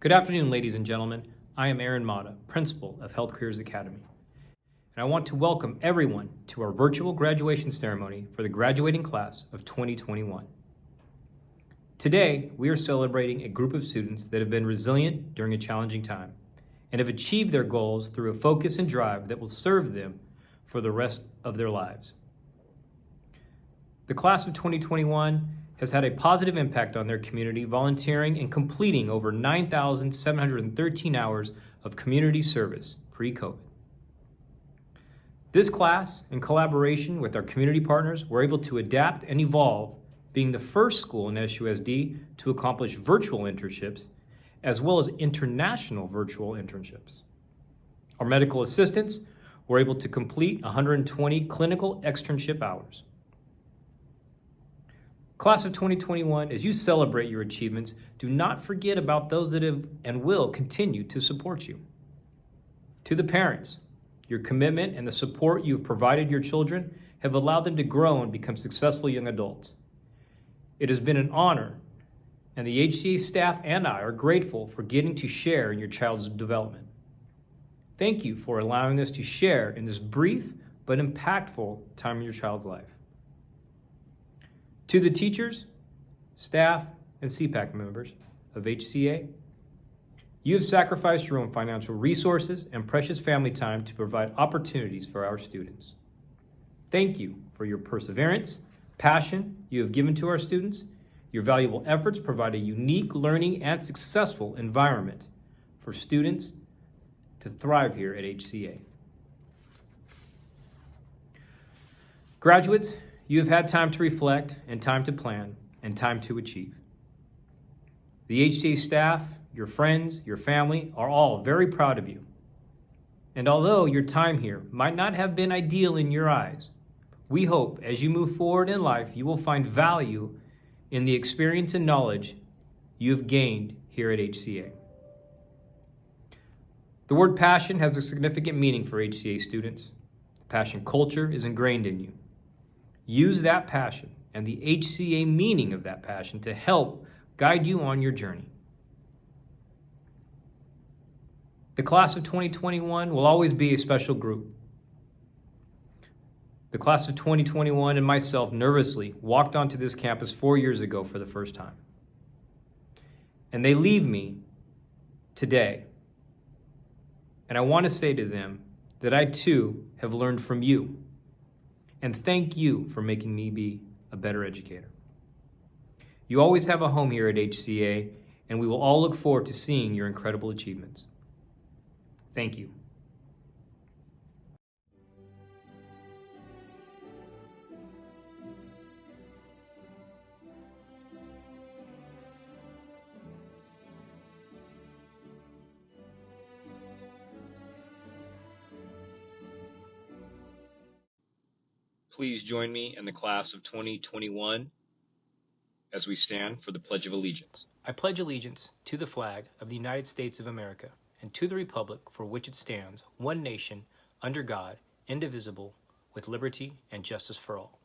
Good afternoon, ladies and gentlemen. I am Aaron Mata, Principal of Health Careers Academy, and I want to welcome everyone to our virtual graduation ceremony for the graduating class of 2021. Today, we are celebrating a group of students that have been resilient during a challenging time and have achieved their goals through a focus and drive that will serve them for the rest of their lives. The class of 2021 has had a positive impact on their community, volunteering and completing over 9,713 hours of community service pre-COVID. This class, in collaboration with our community partners, were able to adapt and evolve, being the first school in SUSD to accomplish virtual internships, as well as international virtual internships. Our medical assistants were able to complete 120 clinical externship hours. Class of 2021, as you celebrate your achievements, do not forget about those that have and will continue to support you. To the parents, your commitment and the support you've provided your children have allowed them to grow and become successful young adults. It has been an honor, and the HCA staff and I are grateful for getting to share in your child's development. Thank you for allowing us to share in this brief but impactful time in your child's life. To the teachers, staff, and CPAC members of HCA, you have sacrificed your own financial resources and precious family time to provide opportunities for our students. Thank you for your perseverance, passion you have given to our students. Your valuable efforts provide a unique learning and successful environment for students to thrive here at HCA. Graduates, you have had time to reflect and time to plan and time to achieve. The HCA staff, your friends, your family are all very proud of you. And although your time here might not have been ideal in your eyes, we hope as you move forward in life, you will find value in the experience and knowledge you have gained here at HCA. The word passion has a significant meaning for HCA students. The passion culture is ingrained in you. Use that passion and the HCA meaning of that passion to help guide you on your journey. The class of 2021 will always be a special group. The class of 2021 and myself nervously walked onto this campus 4 years ago for the first time. And they leave me today. And I want to say to them that I too have learned from you. And thank you for making me be a better educator. You always have a home here at HCA, and we will all look forward to seeing your incredible achievements. Thank you. Please join me in the class of 2021 as we stand for the Pledge of Allegiance. I pledge allegiance to the flag of the United States of America and to the republic for which it stands, one nation, under God, indivisible, with liberty and justice for all.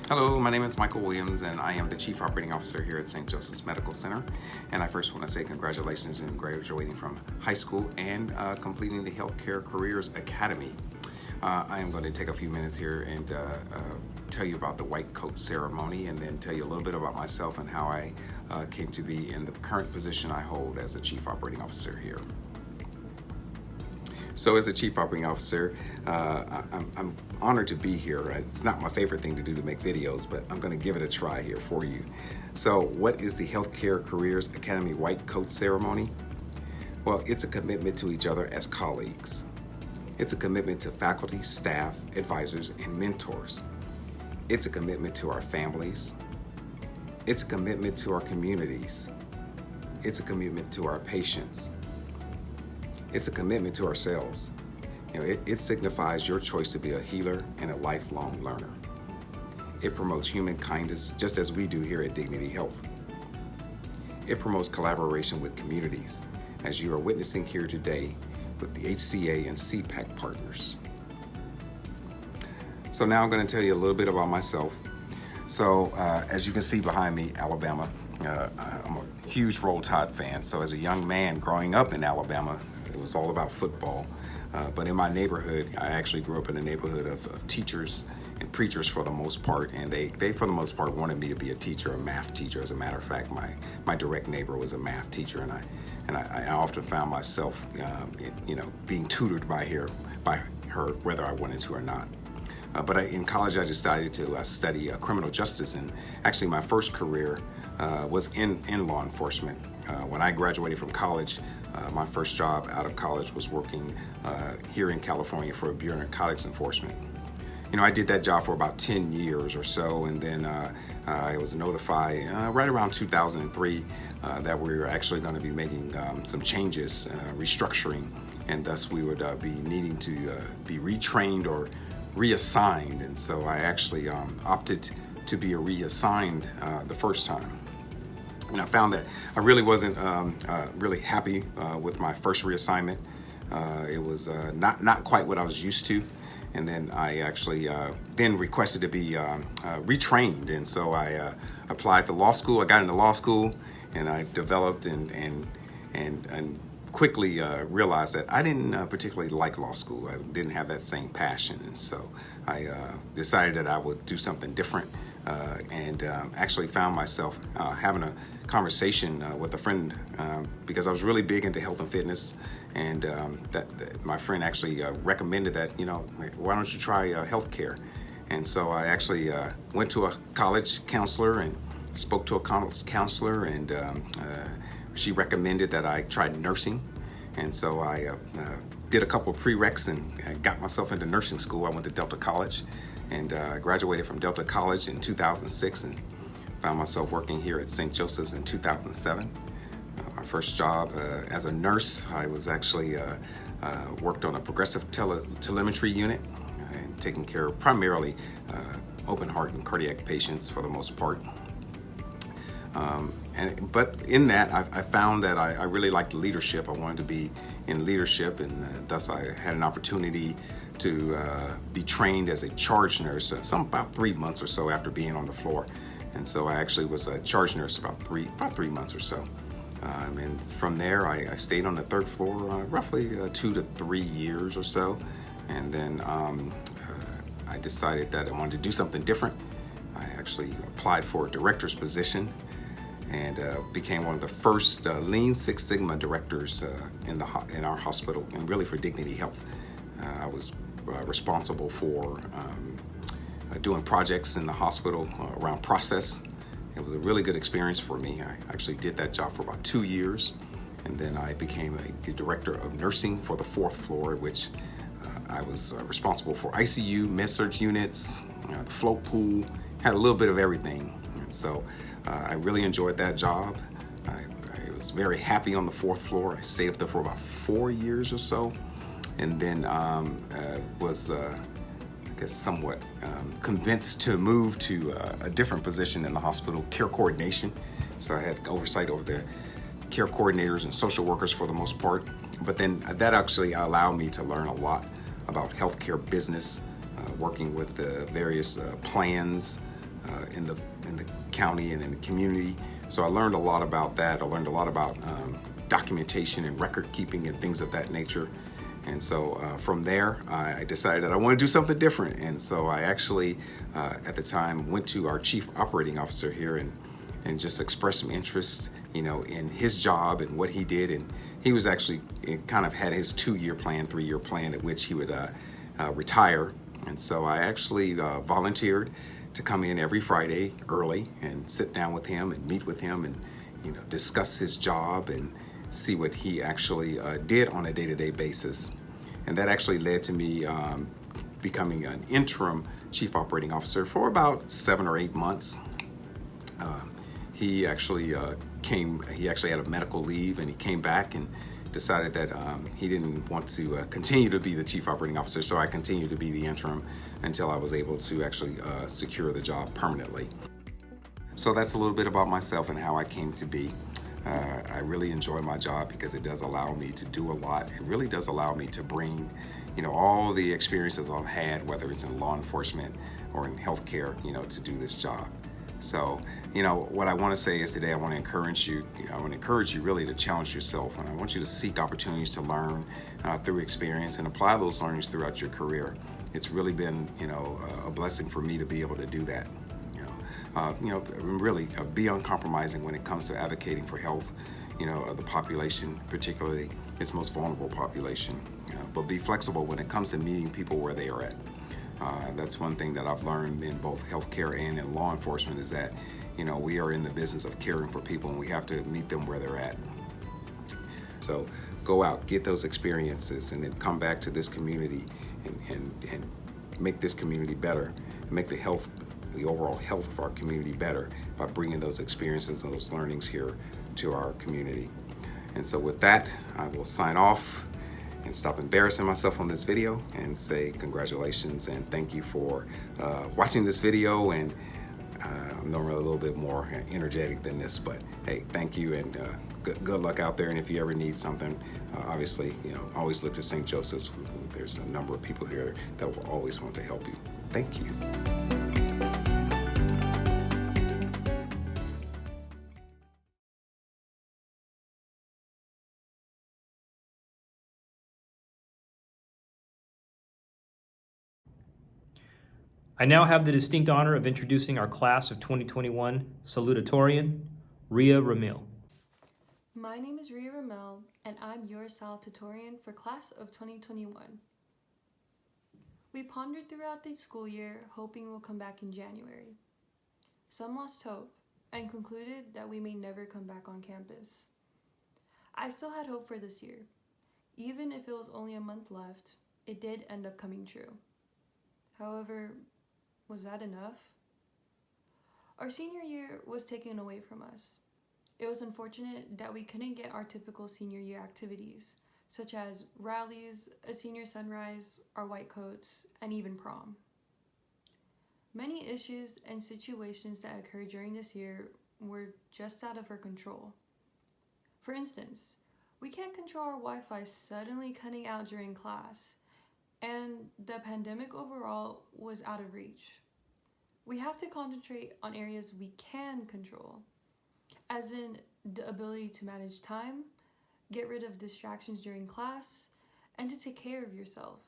Hello, my name is Michael Williams, and I am the Chief Operating Officer here at St. Joseph's Medical Center. And I first want to say congratulations on graduating from high school and completing the Healthcare Careers Academy. I am going to take a few minutes here and tell you about the white coat ceremony, and then tell you a little bit about myself and how I came to be in the current position I hold as the Chief Operating Officer here. So as a Chief Operating Officer, I'm honored to be here. It's not my favorite thing to do to make videos, but I'm going to give it a try here for you. So what is the Healthcare Careers Academy White Coat Ceremony? Well, it's a commitment to each other as colleagues. It's a commitment to faculty, staff, advisors, and mentors. It's a commitment to our families. It's a commitment to our communities. It's a commitment to our patients. It's a commitment to ourselves. It signifies your choice to be a healer and a lifelong learner. It promotes human kindness, just as we do here at Dignity Health. It promotes collaboration with communities, as you are witnessing here today with the HCA and CPAC partners. So now I'm going to tell you a little bit about myself. So as you can see behind me, Alabama, I'm a huge Roll Tide fan. So as a young man growing up in Alabama, it was all about football. But in my neighborhood, I actually grew up in a neighborhood of teachers and preachers for the most part, and they for the most part wanted me to be a teacher, a math teacher. As a matter of fact, my direct neighbor was a math teacher, and I often found myself, being tutored by her, whether I wanted to or not. But in college, I decided to study criminal justice, and actually my first career was in law enforcement. When I graduated from college, my first job out of college was working here in California for a Bureau of Narcotics Enforcement. I did that job for about 10 years or so, and then I was notified right around 2003 that we were actually going to be making some changes, restructuring, and thus we would be needing to be retrained or reassigned. And so I actually opted to be reassigned the first time. And I found that I really wasn't really happy with my first reassignment. It was not quite what I was used to. And then I actually then requested to be retrained. And so I applied to law school. I got into law school, and I developed and quickly realized that I didn't particularly like law school. I didn't have that same passion. And so I decided that I would do something different, and actually found myself having a conversation with a friend because I was really big into health and fitness. And that my friend actually recommended that, why don't you try healthcare? And so I actually went to a college counselor and spoke to a college counselor, and she recommended that I try nursing. And so I did a couple of prereqs and got myself into nursing school. I went to Delta College and graduated from Delta College in 2006 and found myself working here at St. Joseph's in 2007. My first job as a nurse, I was actually worked on a progressive telemetry unit and taking care of primarily open heart and cardiac patients for the most part. But in that, I found that I really liked leadership. I wanted to be in leadership, and thus I had an opportunity to be trained as a charge nurse about 3 months or so after being on the floor. And so I actually was a charge nurse about three months or so. And from there, I stayed on the third floor roughly 2 to 3 years or so. And then I decided that I wanted to do something different. I actually applied for a director's position and became one of the first Lean Six Sigma directors in our hospital, and really for Dignity Health. I was responsible for doing projects in the hospital around process. It was a really good experience for me. I actually did that job for about 2 years, and then I became the director of nursing for the fourth floor, which I was responsible for ICU, med-surg units, the float pool, had a little bit of everything. And so I really enjoyed that job. I was very happy on the fourth floor. I stayed up there for about 4 years or so, and then was somewhat convinced to move to a different position in the hospital, care coordination. So I had oversight over the care coordinators and social workers for the most part. But then that actually allowed me to learn a lot about healthcare business, working with the various plans in the county and in the community. So I learned a lot about that. I learned a lot about documentation and record keeping and things of that nature. And so from there, I decided that I want to do something different. And so I actually, at the time, went to our chief operating officer here and just expressed some interest, in his job and what he did. And he was actually kind of had his 2-year plan, 3-year plan at which he would retire. And so I actually volunteered to come in every Friday early and sit down with him and meet with him and, discuss his job and see what he actually did on a day-to-day basis. And that actually led to me becoming an interim chief operating officer for about 7 or 8 months. He actually had a medical leave, and he came back and decided that he didn't want to continue to be the chief operating officer, so I continued to be the interim until I was able to actually secure the job permanently. So that's a little bit about myself and how I came to be. I really enjoy my job because it does allow me to do a lot. It really does allow me to bring, all the experiences I've had, whether it's in law enforcement or in healthcare, to do this job. So, what I want to say is today I want to encourage you. I want to encourage you really to challenge yourself, and I want you to seek opportunities to learn through experience and apply those learnings throughout your career. It's really been, a blessing for me to be able to do that. Really be uncompromising when it comes to advocating for health, of the population, particularly its most vulnerable population. But be flexible when it comes to meeting people where they are at. That's one thing that I've learned in both healthcare and in law enforcement is that, we are in the business of caring for people and we have to meet them where they're at. So go out, get those experiences, and then come back to this community and make this community better, make the overall health of our community better by bringing those experiences and those learnings here to our community. And so with that, I will sign off and stop embarrassing myself on this video and say congratulations and thank you for watching this video. And I'm normally a little bit more energetic than this, but hey, thank you and good luck out there. And if you ever need something, obviously, always look to St. Joseph's. There's a number of people here that will always want to help you. Thank you. I now have the distinct honor of introducing our class of 2021 Salutatorian, Ria Ramil. My name is Ria Ramil, and I'm your Salutatorian for class of 2021. We pondered throughout the school year, hoping we'll come back in January. Some lost hope and concluded that we may never come back on campus. I still had hope for this year. Even if it was only a month left, it did end up coming true. However, was that enough? Our senior year was taken away from us. It was unfortunate that we couldn't get our typical senior year activities, such as rallies, a senior sunrise, our white coats, and even prom. Many issues and situations that occurred during this year were just out of our control. For instance, we can't control our Wi-Fi suddenly cutting out during class, and the pandemic overall was out of reach. We have to concentrate on areas we can control, as in the ability to manage time, get rid of distractions during class, and to take care of yourself.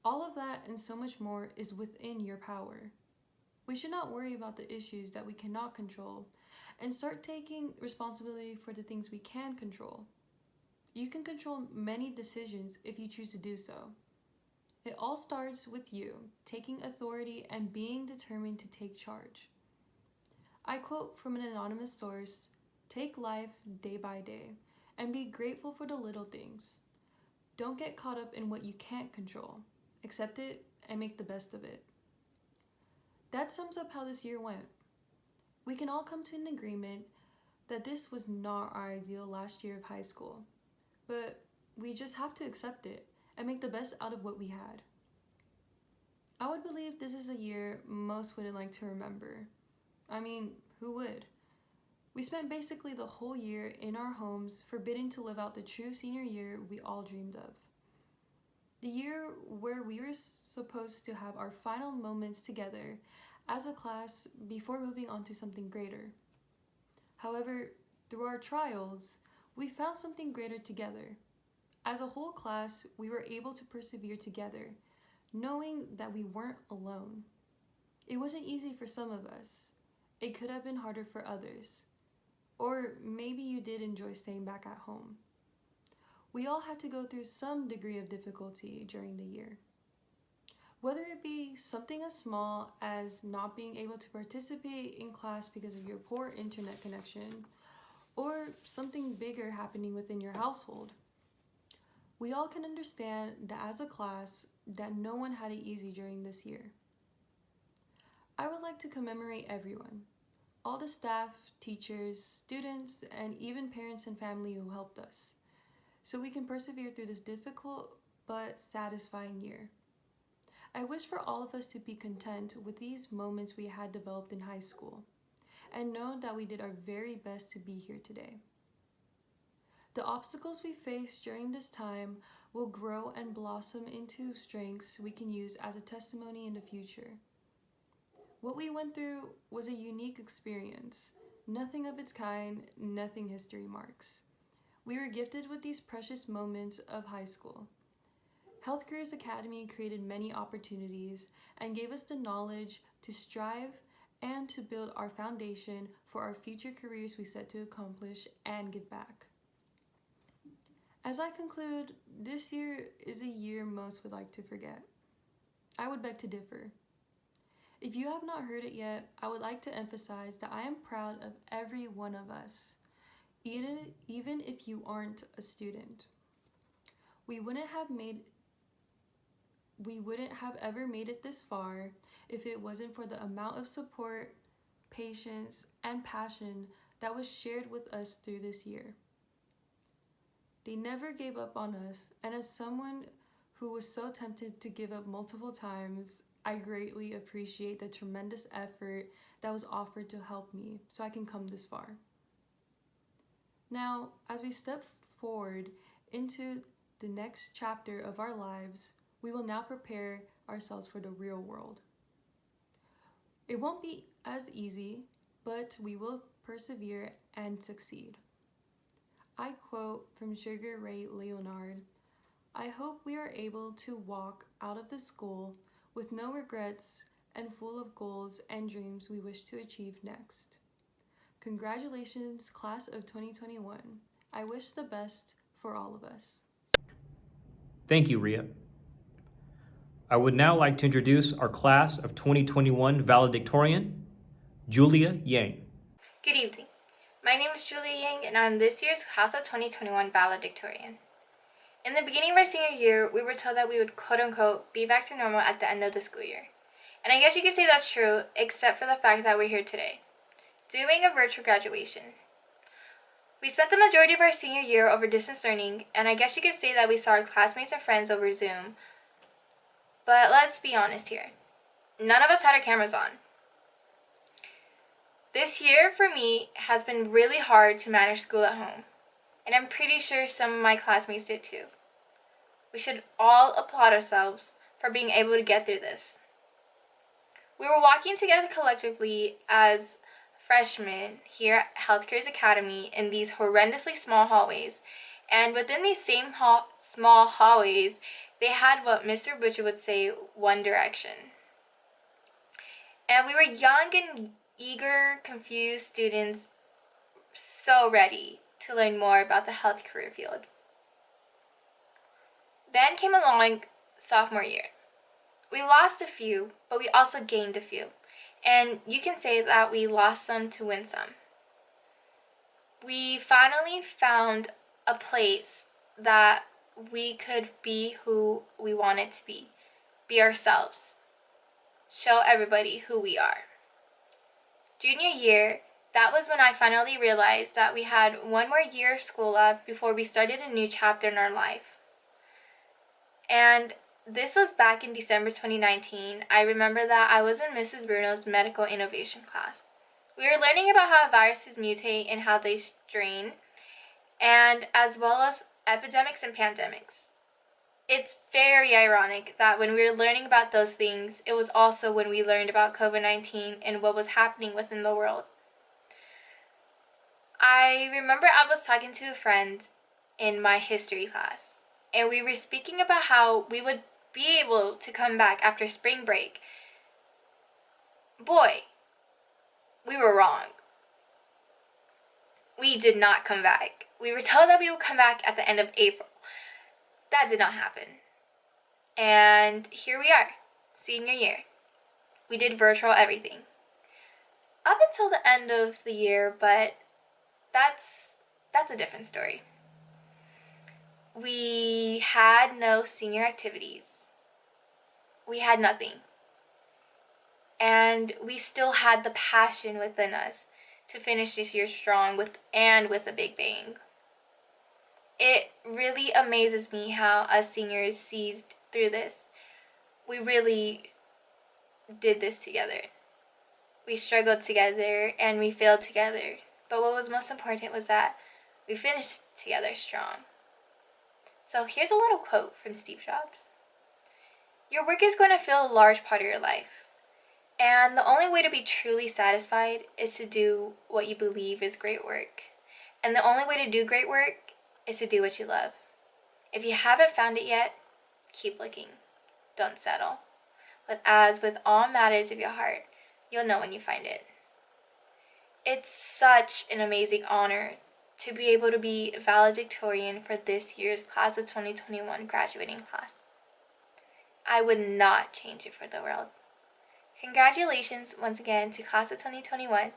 All of that and so much more is within your power. We should not worry about the issues that we cannot control and start taking responsibility for the things we can control. You can control many decisions if you choose to do so. It all starts with you taking authority and being determined to take charge. I quote from an anonymous source, "Take life day by day and be grateful for the little things. Don't get caught up in what you can't control. Accept it and make the best of it." That sums up how this year went. We can all come to an agreement that this was not our ideal last year of high school. But we just have to accept it and make the best out of what we had. I would believe this is a year most wouldn't like to remember. I mean, who would? We spent basically the whole year in our homes, forbidden to live out the true senior year we all dreamed of. The year where we were supposed to have our final moments together as a class before moving on to something greater. However, through our trials, we found something greater together. As a whole class, we were able to persevere together, knowing that we weren't alone. It wasn't easy for some of us. It could have been harder for others. Or maybe you did enjoy staying back at home. We all had to go through some degree of difficulty during the year. Whether it be something as small as not being able to participate in class because of your poor internet connection, or something bigger happening within your household. We all can understand that as a class, that no one had it easy during this year. I would like to commemorate everyone, all the staff, teachers, students, and even parents and family who helped us, so we can persevere through this difficult but satisfying year. I wish for all of us to be content with these moments we had developed in high school, and know that we did our very best to be here today. The obstacles we faced during this time will grow and blossom into strengths we can use as a testimony in the future. What we went through was a unique experience, nothing of its kind, nothing history marks. We were gifted with these precious moments of high school. Health Careers Academy created many opportunities and gave us the knowledge to strive and to build our foundation for our future careers we set to accomplish and give back. As I conclude, this year is a year most would like to forget. I would beg to differ. If you have not heard it yet, I would like to emphasize that I am proud of every one of us, even if you aren't a student. We wouldn't have ever made it this far if it wasn't for the amount of support, patience, and passion that was shared with us through this year. They never gave up on us, and as someone who was so tempted to give up multiple times, I greatly appreciate the tremendous effort that was offered to help me so I can come this far. Now, as we step forward into the next chapter of our lives, we will now prepare ourselves for the real world. It won't be as easy, but we will persevere and succeed. I quote from Sugar Ray Leonard, "I hope we are able to walk out of the school with no regrets and full of goals and dreams we wish to achieve next." Congratulations, class of 2021. I wish the best for all of us. Thank you, Ria. I would now like to introduce our class of 2021 valedictorian, Julia Yang. Good evening. My name is Julia Yang, and I'm this year's class of 2021 valedictorian. In the beginning of our senior year, we were told that we would quote-unquote be back to normal at the end of the school year. And I guess you could say that's true, except for the fact that we're here today, doing a virtual graduation. We spent the majority of our senior year over distance learning, and I guess you could say that we saw our classmates and friends over Zoom. But let's be honest here. None of us had our cameras on. This year, for me, has been really hard to manage school at home, and I'm pretty sure some of my classmates did too. We should all applaud ourselves for being able to get through this. We were walking together collectively as freshmen here at Health Careers Academy in these horrendously small hallways, and within these same small hallways, they had what Mr. Butcher would say, one direction. And we were young and eager, confused students, so ready to learn more about the health career field. Then came along sophomore year. We lost a few, but we also gained a few. And you can say that we lost some to win some. We finally found a place that we could be who we wanted to be ourselves, show everybody who we are. Junior year, that was when I finally realized that we had one more year of school left before we started a new chapter in our life. And this was back in December 2019. I remember that I was in Mrs. Bruno's medical innovation class. We were learning about how viruses mutate and how they strain, and as well as epidemics and pandemics. It's very ironic that when we were learning about those things, it was also when we learned about COVID-19 and what was happening within the world. I remember I was talking to a friend in my history class, and we were speaking about how we would be able to come back after spring break. Boy, we were wrong. We did not come back. We were told that we would come back at the end of April. That did not happen. And here we are, senior year. We did virtual everything. Up until the end of the year, but that's a different story. We had no senior activities. We had nothing. And we still had the passion within us to finish this year strong with a big bang. It really amazes me how us seniors seized through this. We really did this together. We struggled together and we failed together. But what was most important was that we finished together strong. So here's a little quote from Steve Jobs. Your work is going to fill a large part of your life. And the only way to be truly satisfied is to do what you believe is great work. And the only way to do great work is to do what you love. If you haven't found it yet, keep looking. Don't settle. But as with all matters of your heart, you'll know when you find it. It's such an amazing honor to be able to be valedictorian for this year's class of 2021 graduating class. I would not change it for the world. Congratulations once again to class of 2021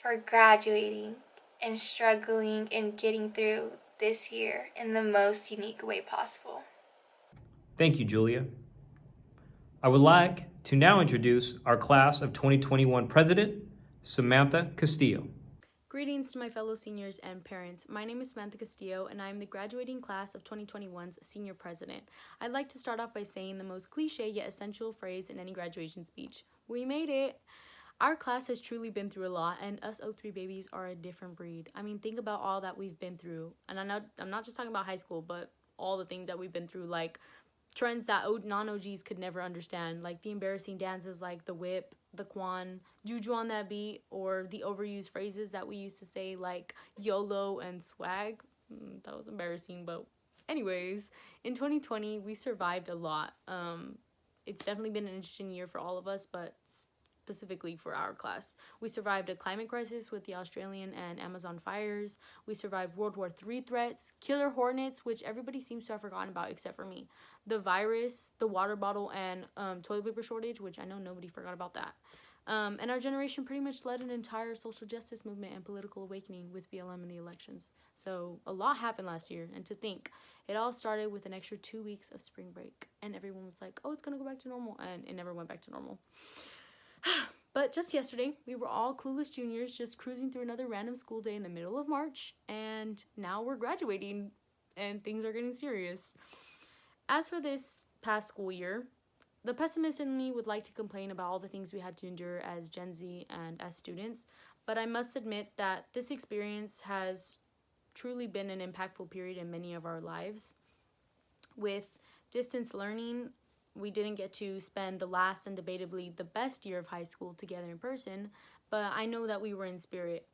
for graduating and struggling and getting through this year in the most unique way possible. Thank you, Julia. I would like to now introduce our class of 2021 president, Samantha Castillo. Greetings to my fellow seniors and parents. My name is Samantha Castillo, and I am the graduating class of 2021's senior president. I'd like to start off by saying the most cliche yet essential phrase in any graduation speech. We made it! Our class has truly been through a lot, and us O3 babies are a different breed. I mean, think about all that we've been through. And I'm not just talking about high school, but all the things that we've been through, like trends that non-OGs could never understand, like the embarrassing dances like the whip, the quan, juju on that beat, or the overused phrases that we used to say like YOLO and swag. That was embarrassing, but anyways, in 2020, we survived a lot. It's definitely been an interesting year for all of us, but specifically for our class. We survived a climate crisis with the Australian and Amazon fires. We survived World War III threats, killer hornets, which everybody seems to have forgotten about except for me, the virus, the water bottle, and toilet paper shortage, which I know nobody forgot about that. And our generation pretty much led an entire social justice movement and political awakening with BLM in the elections. So a lot happened last year, and to think, it all started with an extra 2 weeks of spring break, and everyone was like, oh, it's gonna go back to normal, and it never went back to normal. But just yesterday, we were all clueless juniors just cruising through another random school day in the middle of March, and now we're graduating, and things are getting serious. As for this past school year, the pessimist in me would like to complain about all the things we had to endure as Gen Z and as students, but I must admit that this experience has truly been an impactful period in many of our lives. With distance learning, we didn't get to spend the last and debatably the best year of high school together in person, but I know that we were in spirit.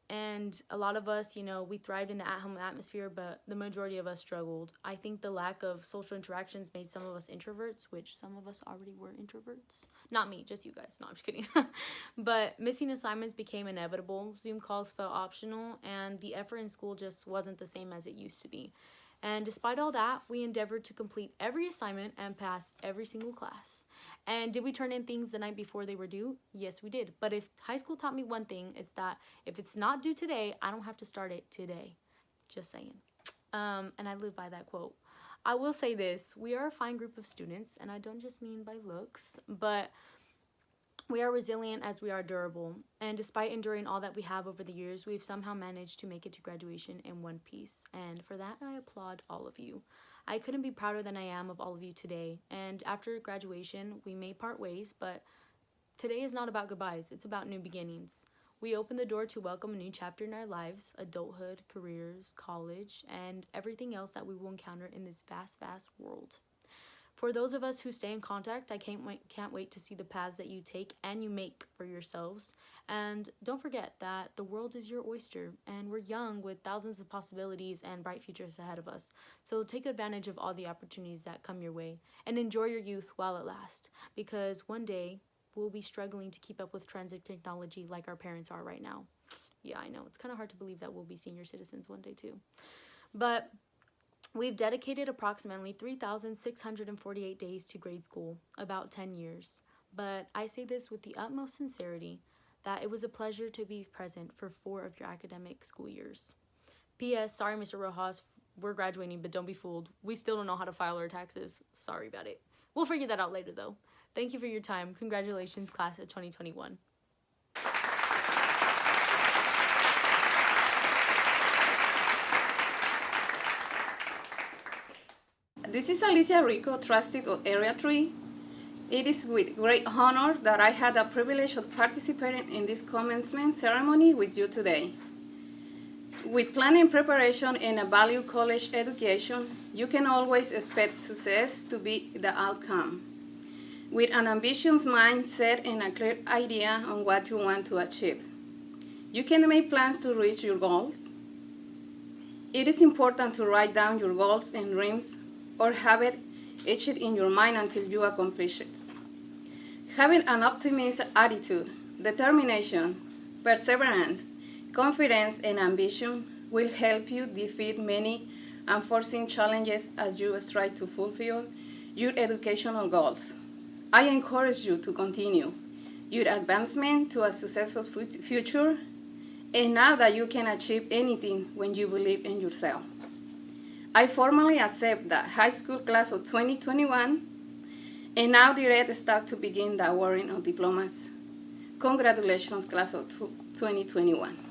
And a lot of us, we thrived in the at-home atmosphere, but the majority of us struggled. I think the lack of social interactions made some of us introverts, which some of us already were introverts. Not me, just you guys. No, I'm just kidding. But missing assignments became inevitable. Zoom calls felt optional, and the effort in school just wasn't the same as it used to be. And despite all that, we endeavored to complete every assignment and pass every single class. And did we turn in things the night before they were due? Yes, we did. But if high school taught me one thing, it's that if it's not due today, I don't have to start it today. Just saying. And I live by that quote. I will say this, we are a fine group of students, and I don't just mean by looks, but we are resilient as we are durable, and despite enduring all that we have over the years, we've somehow managed to make it to graduation in one piece, and for that I applaud all of you. I couldn't be prouder than I am of all of you today, and after graduation, we may part ways, but today is not about goodbyes, it's about new beginnings. We open the door to welcome a new chapter in our lives, adulthood, careers, college, and everything else that we will encounter in this vast, vast world. For those of us who stay in contact, I can't wait to see the paths that you take and you make for yourselves. And don't forget that the world is your oyster, and we're young with thousands of possibilities and bright futures ahead of us. So take advantage of all the opportunities that come your way and enjoy your youth while it lasts, because one day we'll be struggling to keep up with trends in technology like our parents are right now. Yeah, I know, it's kind of hard to believe that we'll be senior citizens one day too. But we've dedicated approximately 3,648 days to grade school, about 10 years. But I say this with the utmost sincerity, that it was a pleasure to be present for 4 of your academic school years. P.S. Sorry, Mr. Rojas, we're graduating, but don't be fooled. We still don't know how to file our taxes. Sorry about it. We'll figure that out later, though. Thank you for your time. Congratulations, class of 2021. This is Alicia Rico, trustee of Area 3. It is with great honor that I had the privilege of participating in this commencement ceremony with you today. With planning, preparation, and a valued college education, you can always expect success to be the outcome. With an ambitious mindset and a clear idea on what you want to achieve, you can make plans to reach your goals. It is important to write down your goals and dreams or have it etched in your mind until you accomplish it. Having an optimistic attitude, determination, perseverance, confidence, and ambition will help you defeat many unforeseen challenges as you strive to fulfill your educational goals. I encourage you to continue your advancement to a successful future, and know that you can achieve anything when you believe in yourself. I formally accept the high school class of 2021, and now direct start to begin the awarding of diplomas. Congratulations, class of 2021.